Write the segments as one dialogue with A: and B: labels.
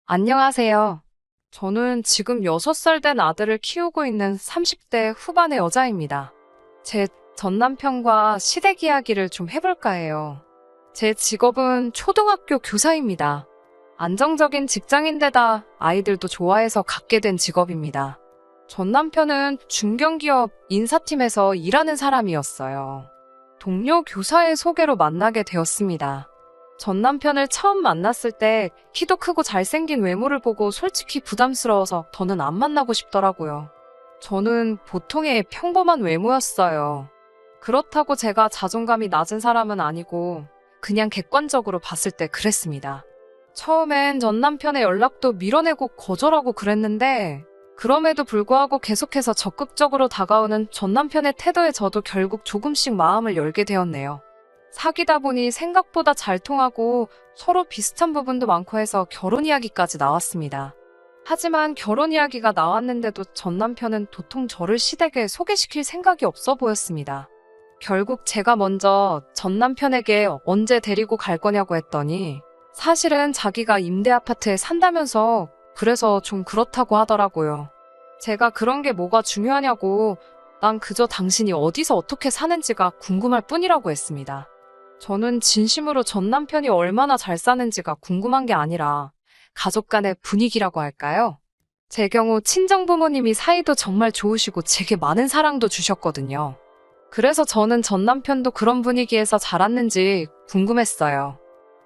A: 안녕하세요. 저는 지금 6살 된 아들을 키우고 있는 30대 후반의 여자입니다. 제 전 남편과 시댁 이야기를 좀 해볼까 해요. 제 직업은 초등학교 교사입니다. 안정적인 직장인데다 아이들도 좋아해서 갖게 된 직업입니다. 전 남편은 중견기업 인사팀에서 일하는 사람이었어요. 동료 교사의 소개로 만나게 되었습니다. 전 남편을 처음 만났을 때 키도 크고 잘생긴 외모를 보고 솔직히 부담스러워서 더는 안 만나고 싶더라고요. 저는 보통의 평범한 외모였어요. 그렇다고 제가 자존감이 낮은 사람은 아니고 그냥 객관적으로 봤을 때 그랬습니다. 처음엔 전 남편의 연락도 밀어내고 거절하고 그랬는데 그럼에도 불구하고 계속해서 적극적으로 다가오는 전 남편의 태도에 저도 결국 조금씩 마음을 열게 되었네요. 사귀다 보니 생각보다 잘 통하고 서로 비슷한 부분도 많고 해서 결혼 이야기까지 나왔습니다. 하지만 결혼 이야기가 나왔는데도 전 남편은 도통 저를 시댁에 소개시킬 생각이 없어 보였습니다. 결국 제가 먼저 전 남편에게 언제 데리고 갈 거냐고 했더니 사실은 자기가 임대 아파트에 산다면서 그래서 좀 그렇다고 하더라고요. 제가 그런 게 뭐가 중요하냐고 난 그저 당신이 어디서 어떻게 사는지가 궁금할 뿐이라고 했습니다. 저는 진심으로 전 남편이 얼마나 잘 사는지가 궁금한 게 아니라 가족 간의 분위기라고 할까요? 제 경우 친정부모님이 사이도 정말 좋으시고 제게 많은 사랑도 주셨거든요. 그래서 저는 전 남편도 그런 분위기에서 자랐는지 궁금했어요.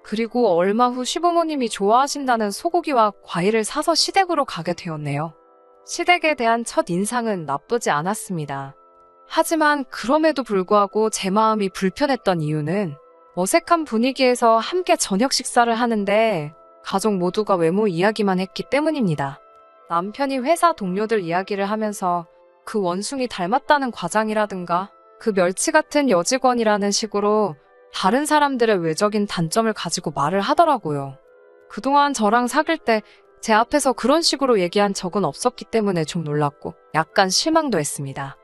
A: 그리고 얼마 후 시부모님이 좋아하신다는 소고기와 과일을 사서 시댁으로 가게 되었네요. 시댁에 대한 첫 인상은 나쁘지 않았습니다. 하지만 그럼에도 불구하고 제 마음이 불편했던 이유는 어색한 분위기에서 함께 저녁 식사를 하는데 가족 모두가 외모 이야기만 했기 때문입니다. 남편이 회사 동료들 이야기를 하면서 그 원숭이 닮았다는 과장이라든가 그 멸치 같은 여직원이라는 식으로 다른 사람들의 외적인 단점을 가지고 말을 하더라고요. 그동안 저랑 사귈 때 제 앞에서 그런 식으로 얘기한 적은 없었기 때문에 좀 놀랐고 약간 실망도 했습니다.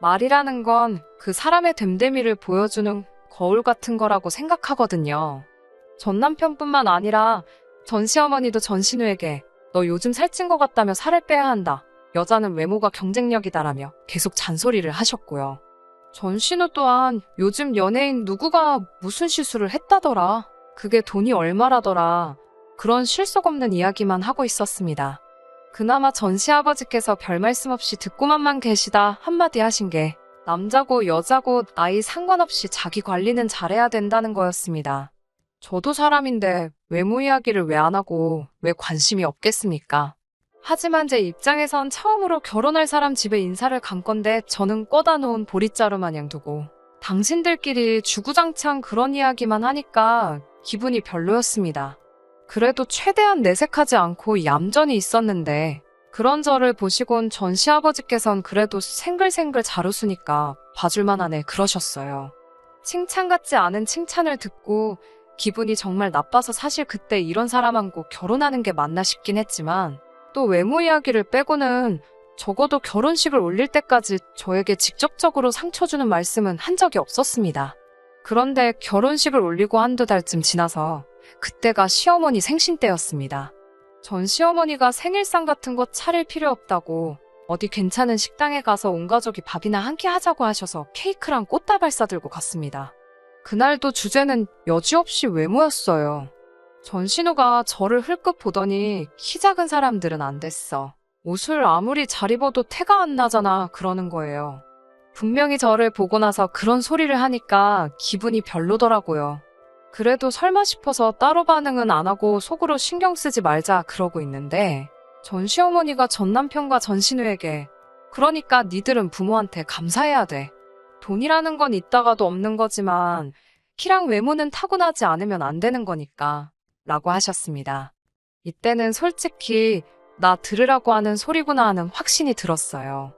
A: 말이라는 건 그 사람의 됨됨이를 보여주는 거울 같은 거라고 생각하거든요. 전 남편뿐만 아니라 전 시어머니도 전 신우에게 너 요즘 살찐 것 같다며 살을 빼야 한다. 여자는 외모가 경쟁력이다라며 계속 잔소리를 하셨고요. 전 신우 또한 요즘 연예인 누구가 무슨 시술을 했다더라. 그게 돈이 얼마라더라. 그런 실속 없는 이야기만 하고 있었습니다. 그나마 전 시아버지께서 별 말씀 없이 듣고만만 계시다 한마디 하신 게 남자고 여자고 나이 상관없이 자기 관리는 잘해야 된다는 거였습니다. 저도 사람인데 외모 이야기를 왜 안 하고 왜 관심이 없겠습니까? 하지만 제 입장에선 처음으로 결혼할 사람 집에 인사를 간 건데 저는 꺼다 놓은 보릿자루 마냥 두고 당신들끼리 주구장창 그런 이야기만 하니까 기분이 별로였습니다. 그래도 최대한 내색하지 않고 얌전히 있었는데 그런 저를 보시곤 전 시아버지께선 그래도 생글생글 잘 웃으니까 봐줄만하네 그러셨어요. 칭찬 같지 않은 칭찬을 듣고 기분이 정말 나빠서 사실 그때 이런 사람하고 결혼하는 게 맞나 싶긴 했지만 또 외모 이야기를 빼고는 적어도 결혼식을 올릴 때까지 저에게 직접적으로 상처 주는 말씀은 한 적이 없었습니다. 그런데 결혼식을 올리고 한두 달쯤 지나서 그때가 시어머니 생신 때였습니다. 전 시어머니가 생일상 같은 거 차릴 필요 없다고 어디 괜찮은 식당에 가서 온 가족이 밥이나 한 끼 하자고 하셔서 케이크랑 꽃다발 싸들고 갔습니다. 그날도 주제는 여지없이 외모였어요. 전 신우가 저를 흘끗 보더니 키 작은 사람들은 안 됐어. 옷을 아무리 잘 입어도 태가 안 나잖아 그러는 거예요. 분명히 저를 보고 나서 그런 소리를 하니까 기분이 별로더라고요. 그래도 설마 싶어서 따로 반응은 안 하고 속으로 신경 쓰지 말자 그러고 있는데 전 시어머니가 전 남편과 전 신우에게 그러니까 니들은 부모한테 감사해야 돼. 돈이라는 건 있다가도 없는 거지만 키랑 외모는 타고나지 않으면 안 되는 거니까 라고 하셨습니다. 이때는 솔직히 나 들으라고 하는 소리구나 하는 확신이 들었어요.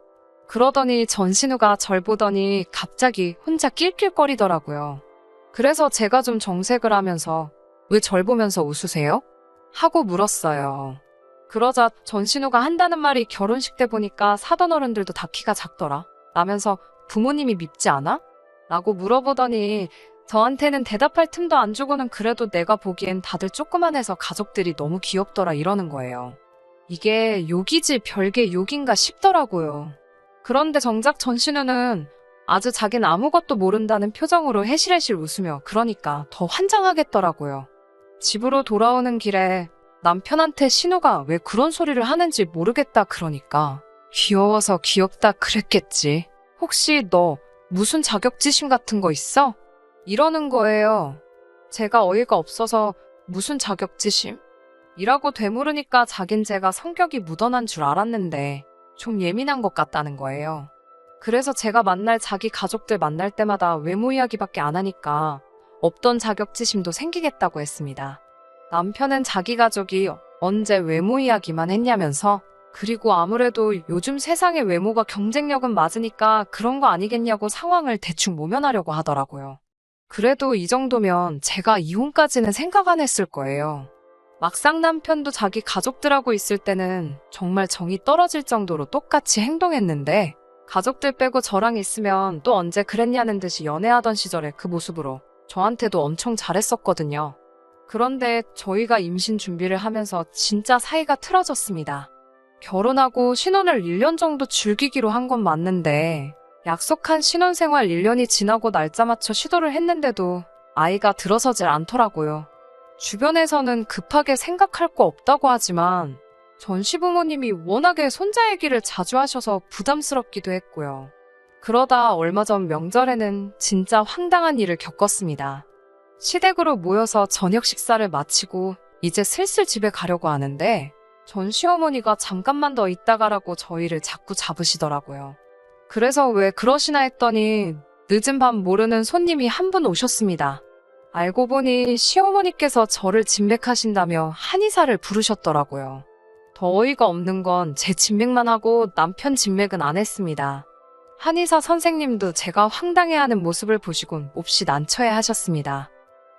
A: 그러더니 전 신우가 절 보더니 갑자기 혼자 낄낄거리더라고요. 그래서 제가 좀 정색을 하면서 왜 절 보면서 웃으세요? 하고 물었어요. 그러자 전 신우가 한다는 말이 결혼식 때 보니까 사돈 어른들도 다 키가 작더라. 라면서 부모님이 밉지 않아? 라고 물어보더니 저한테는 대답할 틈도 안 주고는 그래도 내가 보기엔 다들 조그만해서 가족들이 너무 귀엽더라 이러는 거예요. 이게 욕이지 별게 욕인가 싶더라고요. 그런데 정작 전신우는 아주 자긴 아무것도 모른다는 표정으로 해실해실 웃으며 그러니까 더 환장하겠더라고요. 집으로 돌아오는 길에 남편한테 신우가 왜 그런 소리를 하는지 모르겠다 그러니까 귀여워서 귀엽다 그랬겠지. 혹시 너 무슨 자격지심 같은 거 있어? 이러는 거예요. 제가 어이가 없어서 무슨 자격지심? 이라고 되물으니까 자긴 제가 성격이 묻어난 줄 알았는데 좀 예민한 것 같다는 거예요. 그래서 제가 만날 자기 가족들 만날 때마다 외모 이야기밖에 안 하니까 없던 자격지심도 생기겠다고 했습니다. 남편은 자기 가족이 언제 외모 이야기만 했냐면서 그리고 아무래도 요즘 세상의 외모가 경쟁력은 맞으니까 그런 거 아니겠냐고 상황을 대충 모면하려고 하더라고요. 그래도 이 정도면 제가 이혼까지는 생각 안 했을 거예요. 막상 남편도 자기 가족들하고 있을 때는 정말 정이 떨어질 정도로 똑같이 행동했는데 가족들 빼고 저랑 있으면 또 언제 그랬냐는 듯이 연애하던 시절의 그 모습으로 저한테도 엄청 잘했었거든요. 그런데 저희가 임신 준비를 하면서 진짜 사이가 틀어졌습니다. 결혼하고 신혼을 1년 정도 즐기기로 한 건 맞는데 약속한 신혼생활 1년이 지나고 날짜 맞춰 시도를 했는데도 아이가 들어서질 않더라고요. 주변에서는 급하게 생각할 거 없다고 하지만 전 시부모님이 워낙에 손자 얘기를 자주 하셔서 부담스럽기도 했고요. 그러다 얼마 전 명절에는 진짜 황당한 일을 겪었습니다. 시댁으로 모여서 저녁 식사를 마치고 이제 슬슬 집에 가려고 하는데 전 시어머니가 잠깐만 더 있다 가라고 저희를 자꾸 잡으시더라고요. 그래서 왜 그러시나 했더니 늦은 밤 모르는 손님이 한 분 오셨습니다. 알고 보니 시어머니께서 저를 진맥하신다며 한의사를 부르셨더라고요. 더 어이가 없는 건 제 진맥만 하고 남편 진맥은 안 했습니다. 한의사 선생님도 제가 황당해하는 모습을 보시곤 몹시 난처해 하셨습니다.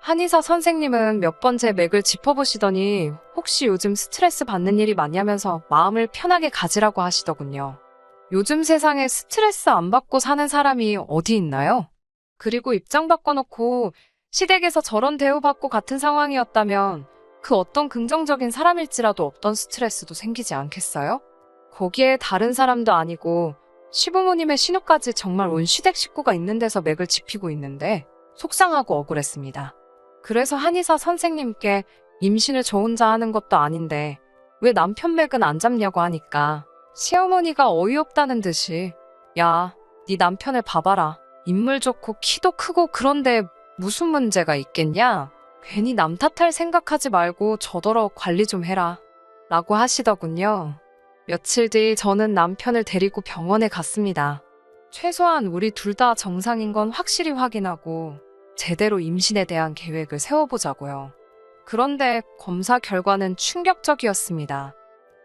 A: 한의사 선생님은 몇 번 제 맥을 짚어보시더니 혹시 요즘 스트레스 받는 일이 많냐면서 마음을 편하게 가지라고 하시더군요. 요즘 세상에 스트레스 안 받고 사는 사람이 어디 있나요? 그리고 입장 바꿔놓고 시댁에서 저런 대우받고 같은 상황이었다면 그 어떤 긍정적인 사람일지라도 없던 스트레스도 생기지 않겠어요? 거기에 다른 사람도 아니고 시부모님의 신우까지 정말 온 시댁 식구가 있는 데서 맥을 짚히고 있는데 속상하고 억울했습니다. 그래서 한의사 선생님께 임신을 저 혼자 하는 것도 아닌데 왜 남편 맥은 안 잡냐고 하니까 시어머니가 어이없다는 듯이 야, 네 남편을 봐봐라. 인물 좋고 키도 크고 그런데 무슨 문제가 있겠냐? 괜히 남 탓할 생각하지 말고 저더러 관리 좀 해라. 라고 하시더군요. 며칠 뒤 저는 남편을 데리고 병원에 갔습니다. 최소한 우리 둘 다 정상인 건 확실히 확인하고 제대로 임신에 대한 계획을 세워보자고요. 그런데 검사 결과는 충격적이었습니다.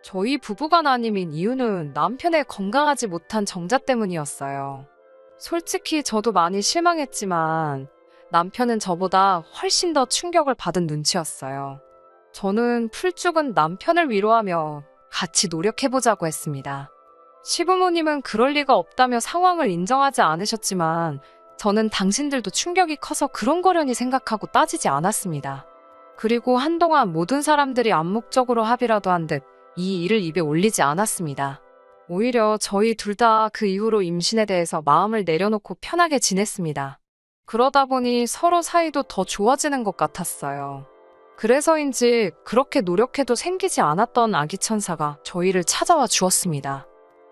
A: 저희 부부가 나님인 이유는 남편의 건강하지 못한 정자 때문이었어요. 솔직히 저도 많이 실망했지만 남편은 저보다 훨씬 더 충격을 받은 눈치였어요. 저는 풀죽은 남편을 위로하며 같이 노력해보자고 했습니다. 시부모님은 그럴 리가 없다며 상황을 인정하지 않으셨지만 저는 당신들도 충격이 커서 그런 거려니 생각하고 따지지 않았습니다. 그리고 한동안 모든 사람들이 암묵적으로 합의라도 한 듯 이 일을 입에 올리지 않았습니다. 오히려 저희 둘 다 그 이후로 임신에 대해서 마음을 내려놓고 편하게 지냈습니다. 그러다 보니 서로 사이도 더 좋아지는 것 같았어요. 그래서인지 그렇게 노력해도 생기지 않았던 아기 천사가 저희를 찾아와 주었습니다.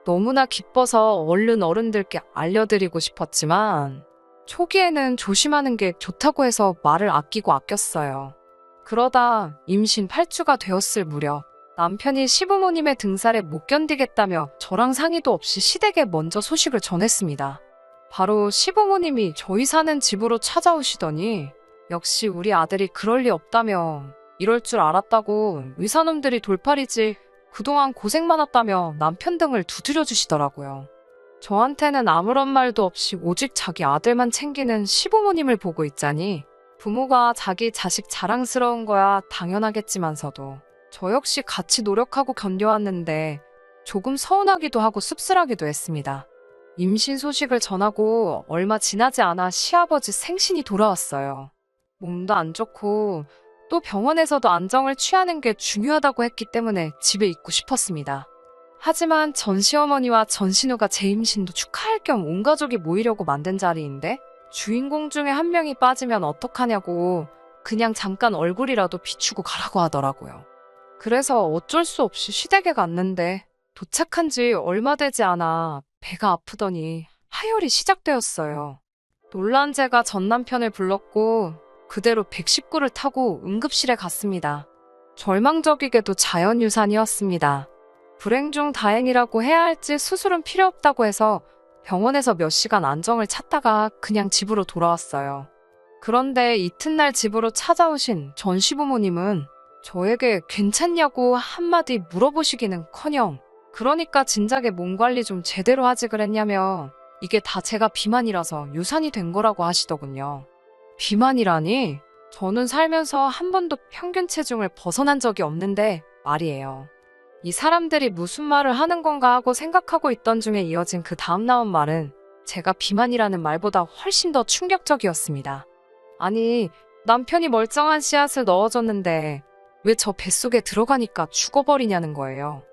A: 너무나 기뻐서 얼른 어른들께 알려드리고 싶었지만 초기에는 조심하는 게 좋다고 해서 말을 아끼고 아꼈어요. 그러다 임신 8주가 되었을 무렵 남편이 시부모님의 등살에 못 견디겠다며 저랑 상의도 없이 시댁에 먼저 소식을 전했습니다. 바로 시부모님이 저희 사는 집으로 찾아오시더니 역시 우리 아들이 그럴 리 없다며 이럴 줄 알았다고 의사놈들이 돌팔이지 그동안 고생 많았다며 남편 등을 두드려 주시더라고요. 저한테는 아무런 말도 없이 오직 자기 아들만 챙기는 시부모님을 보고 있자니 부모가 자기 자식 자랑스러운 거야 당연하겠지만서도 저 역시 같이 노력하고 견뎌왔는데 조금 서운하기도 하고 씁쓸하기도 했습니다. 임신 소식을 전하고 얼마 지나지 않아 시아버지 생신이 돌아왔어요. 몸도 안 좋고 또 병원에서도 안정을 취하는 게 중요하다고 했기 때문에 집에 있고 싶었습니다. 하지만 전 시어머니와 전 신우가 제 임신도 축하할 겸 온 가족이 모이려고 만든 자리인데 주인공 중에 한 명이 빠지면 어떡하냐고 그냥 잠깐 얼굴이라도 비추고 가라고 하더라고요. 그래서 어쩔 수 없이 시댁에 갔는데 도착한 지 얼마 되지 않아 배가 아프더니 하혈이 시작되었어요. 놀란 제가 전 남편을 불렀고 그대로 119를 타고 응급실에 갔습니다. 절망적이게도 자연유산이었습니다. 불행 중 다행이라고 해야 할지 수술은 필요 없다고 해서 병원에서 몇 시간 안정을 찾다가 그냥 집으로 돌아왔어요. 그런데 이튿날 집으로 찾아오신 전 시부모님은 저에게 괜찮냐고 한마디 물어보시기는커녕 그러니까 진작에 몸 관리 좀 제대로 하지 그랬냐며 이게 다 제가 비만이라서 유산이 된 거라고 하시더군요. 비만이라니? 저는 살면서 한 번도 평균 체중을 벗어난 적이 없는데 말이에요. 이 사람들이 무슨 말을 하는 건가 하고 생각하고 있던 중에 이어진 그 다음 나온 말은 제가 비만이라는 말보다 훨씬 더 충격적이었습니다. 아니, 남편이 멀쩡한 씨앗을 넣어줬는데 왜 저 뱃속에 들어가니까 죽어버리냐는 거예요.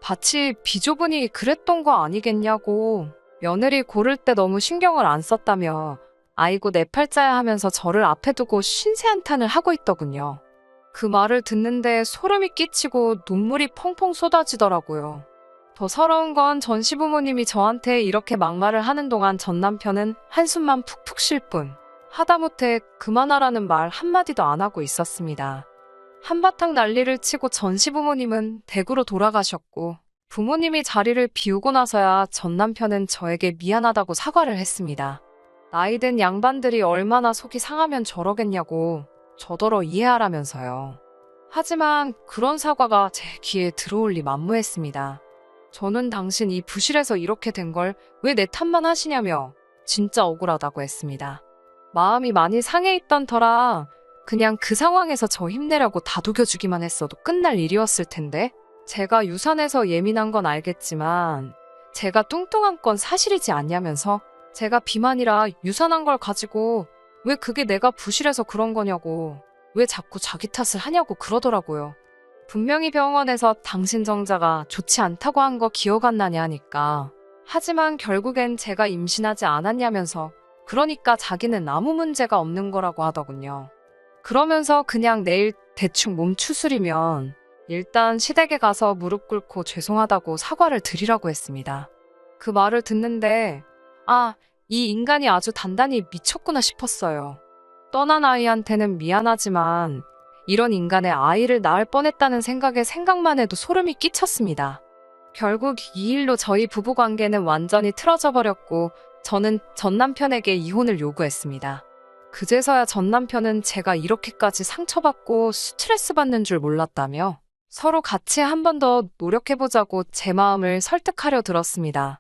A: 밭이 비좁으니 그랬던 거 아니겠냐고 며느리 고를 때 너무 신경을 안 썼다며 아이고 내 팔자야 하면서 저를 앞에 두고 신세한탄을 하고 있더군요. 그 말을 듣는데 소름이 끼치고 눈물이 펑펑 쏟아지더라고요. 더 서러운 건 전 시부모님이 저한테 이렇게 막말을 하는 동안 전 남편은 한숨만 푹푹 쉴 뿐 하다못해 그만하라는 말 한마디도 안 하고 있었습니다. 한바탕 난리를 치고 전 시부모님은 댁으로 돌아가셨고 부모님이 자리를 비우고 나서야 전 남편은 저에게 미안하다고 사과를 했습니다. 나이든 양반들이 얼마나 속이 상하면 저러겠냐고 저더러 이해하라면서요. 하지만 그런 사과가 제 귀에 들어올 리 만무했습니다. 저는 당신 이 부실에서 이렇게 된 걸 왜 내 탓만 하시냐며 진짜 억울하다고 했습니다. 마음이 많이 상해 있던 터라 그냥 그 상황에서 저 힘내라고 다독여주기만 했어도 끝날 일이었을 텐데 제가 유산해서 예민한 건 알겠지만 제가 뚱뚱한 건 사실이지 않냐면서 제가 비만이라 유산한 걸 가지고 왜 그게 내가 부실해서 그런 거냐고 왜 자꾸 자기 탓을 하냐고 그러더라고요. 분명히 병원에서 당신 정자가 좋지 않다고 한 거 기억 안 나냐 하니까 하지만 결국엔 제가 임신하지 않았냐면서 그러니까 자기는 아무 문제가 없는 거라고 하더군요. 그러면서 그냥 내일 대충 몸 추스리면 일단 시댁에 가서 무릎 꿇고 죄송하다고 사과를 드리라고 했습니다. 그 말을 듣는데 이 인간이 아주 단단히 미쳤구나 싶었어요. 떠난 아이한테는 미안하지만 이런 인간의 아이를 낳을 뻔했다는 생각만 해도 소름이 끼쳤습니다. 결국 이 일로 저희 부부관계는 완전히 틀어져 버렸고 저는 전 남편에게 이혼을 요구했습니다. 그제서야 전 남편은 제가 이렇게까지 상처받고 스트레스 받는 줄 몰랐다며 서로 같이 한 번 더 노력해보자고 제 마음을 설득하려 들었습니다.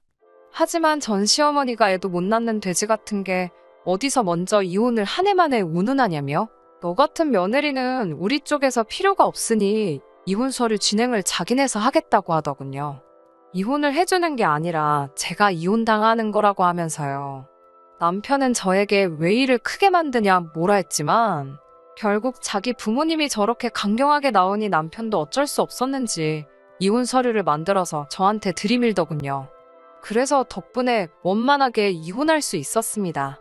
A: 하지만 전 시어머니가 애도 못 낳는 돼지 같은 게 어디서 먼저 이혼을 한 해 만에 운운하냐며 너 같은 며느리는 우리 쪽에서 필요가 없으니 이혼 서류 진행을 자기네서 하겠다고 하더군요. 이혼을 해주는 게 아니라 제가 이혼당하는 거라고 하면서요. 남편은 저에게 왜 일을 크게 만드냐 뭐라 했지만 결국 자기 부모님이 저렇게 강경하게 나오니 남편도 어쩔 수 없었는지 이혼 서류를 만들어서 저한테 들이밀더군요. 그래서 덕분에 원만하게 이혼할 수 있었습니다.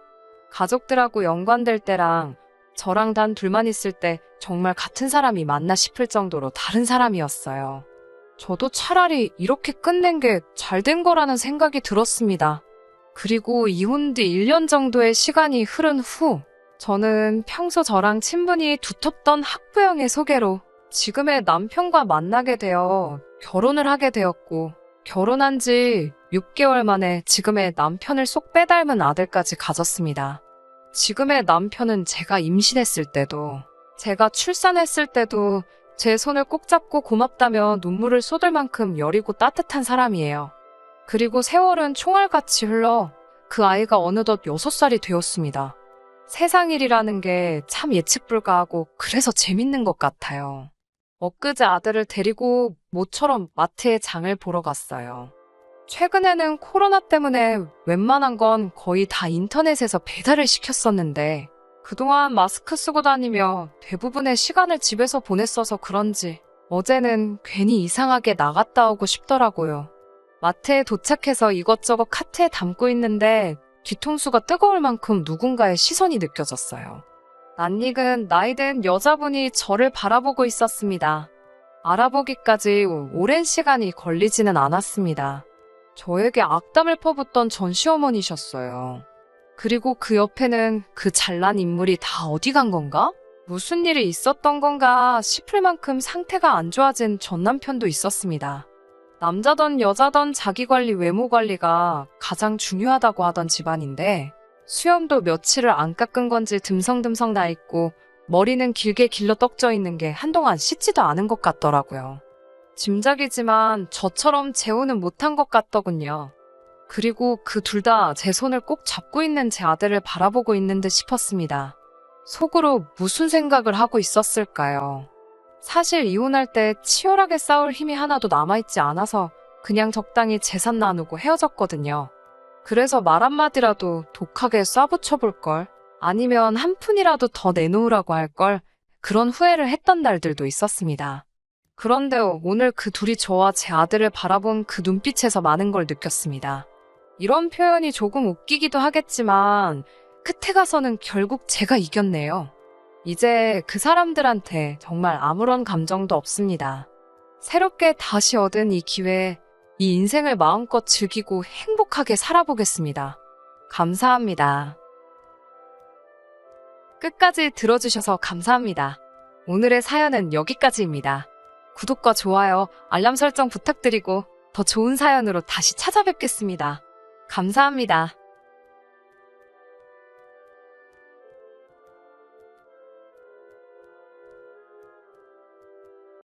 A: 가족들하고 연관될 때랑 저랑 단 둘만 있을 때 정말 같은 사람이 맞나 싶을 정도로 다른 사람이었어요. 저도 차라리 이렇게 끝낸 게 잘 된 거라는 생각이 들었습니다. 그리고 이혼 뒤 1년 정도의 시간이 흐른 후 저는 평소 저랑 친분이 두텁던 학부형의 소개로 지금의 남편과 만나게 되어 결혼을 하게 되었고 결혼한 지 6개월 만에 지금의 남편을 쏙 빼닮은 아들까지 가졌습니다. 지금의 남편은 제가 임신했을 때도 제가 출산했을 때도 제 손을 꼭 잡고 고맙다며 눈물을 쏟을 만큼 여리고 따뜻한 사람이에요. 그리고 세월은 총알같이 흘러 그 아이가 어느덧 6살이 되었습니다. 세상 일이라는 게 참 예측 불가하고 그래서 재밌는 것 같아요. 엊그제 아들을 데리고 모처럼 마트에 장을 보러 갔어요. 최근에는 코로나 때문에 웬만한 건 거의 다 인터넷에서 배달을 시켰었는데 그동안 마스크 쓰고 다니며 대부분의 시간을 집에서 보냈어서 그런지 어제는 괜히 이상하게 나갔다 오고 싶더라고요. 마트에 도착해서 이것저것 카트에 담고 있는데 뒤통수가 뜨거울 만큼 누군가의 시선이 느껴졌어요. 낯익은 나이든 여자분이 저를 바라보고 있었습니다. 알아보기까지 오랜 시간이 걸리지는 않았습니다. 저에게 악담을 퍼붓던 전시어머니셨어요. 그리고 그 옆에는 그 잘난 인물이 다 어디 간 건가? 무슨 일이 있었던 건가 싶을 만큼 상태가 안 좋아진 전 남편도 있었습니다. 남자던 여자던 자기관리 외모 관리가 가장 중요하다고 하던 집안인데 수염도 며칠을 안 깎은 건지 듬성듬성 나 있고 머리는 길게 길러 떡져 있는 게 한동안 씻지도 않은 것 같더라고요. 짐작이지만 저처럼 재혼은 못한 것 같더군요. 그리고 그 둘 다 제 손을 꼭 잡고 있는 제 아들을 바라보고 있는 듯 싶었습니다. 속으로 무슨 생각을 하고 있었을까요? 사실 이혼할 때 치열하게 싸울 힘이 하나도 남아있지 않아서 그냥 적당히 재산 나누고 헤어졌거든요. 그래서 말 한마디라도 독하게 쏴붙여볼걸, 아니면 한 푼이라도 더 내놓으라고 할걸, 그런 후회를 했던 날들도 있었습니다. 그런데 오늘 그 둘이 저와 제 아들을 바라본 그 눈빛에서 많은 걸 느꼈습니다. 이런 표현이 조금 웃기기도 하겠지만 끝에 가서는 결국 제가 이겼네요. 이제 그 사람들한테 정말 아무런 감정도 없습니다. 새롭게 다시 얻은 이 기회에 이 인생을 마음껏 즐기고 행복하게 살아보겠습니다. 감사합니다. 끝까지 들어주셔서 감사합니다. 오늘의 사연은 여기까지입니다. 구독과 좋아요, 알람 설정 부탁드리고 더 좋은 사연으로 다시 찾아뵙겠습니다. 감사합니다.